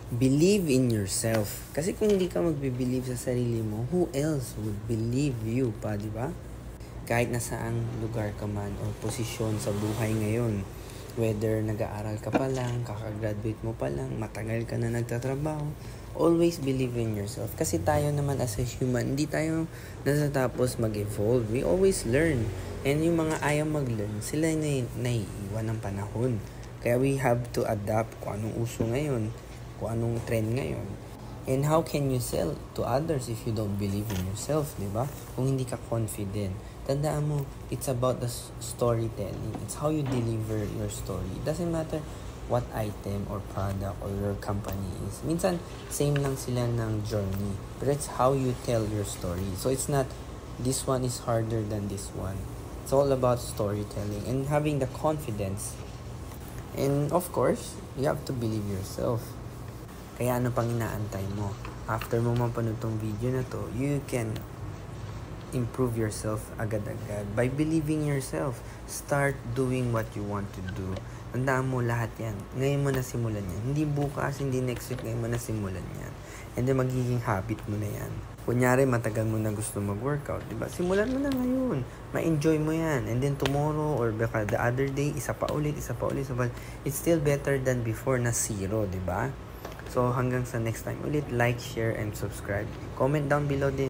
Believe in yourself. Kasi kung hindi ka magbe-believe sa sarili mo, who else would believe you pa, di ba? Kahit na saang lugar ka man o posisyon sa buhay ngayon, whether nag-aaral ka pa lang, kakagraduate mo pa lang, matagal ka na nagtatrabaho, always believe in yourself. Kasi tayo naman as a human, hindi tayo nasatapos mag-evolve. We always learn. And yung mga ayaw mag-learn, sila naiiwan ng panahon. Kaya we have to adapt kung anong uso ngayon, kung anong trend ngayon. And how can you sell to others if you don't believe in yourself, di ba? Kung hindi ka confident. Tandaan mo, it's about the storytelling. It's how you deliver your story. It doesn't matter what item or product or your company is. Minsan, same lang sila ng journey. But it's how you tell your story. So it's not, this one is harder than this one. It's all about storytelling and having the confidence. And of course, you have to believe yourself. Kaya ano pang inaantay mo? After mo mapanood tong video na to, you can improve yourself agad-agad by believing yourself. Start doing what you want to do. Tandaan mo lahat yan. Ngayon mo na simulan yan. Hindi bukas, hindi next week, ngayon mo na simulan yan. And then magiging habit mo na yan. Kunyari, matagal mo na gusto mag-workout, diba? Simulan mo na ngayon. Ma-enjoy mo yan. And then tomorrow or baka the other day, isa pa ulit. It's still better than before na zero, diba? So hanggang sa next time ulit, like, share, and subscribe. Comment down below din.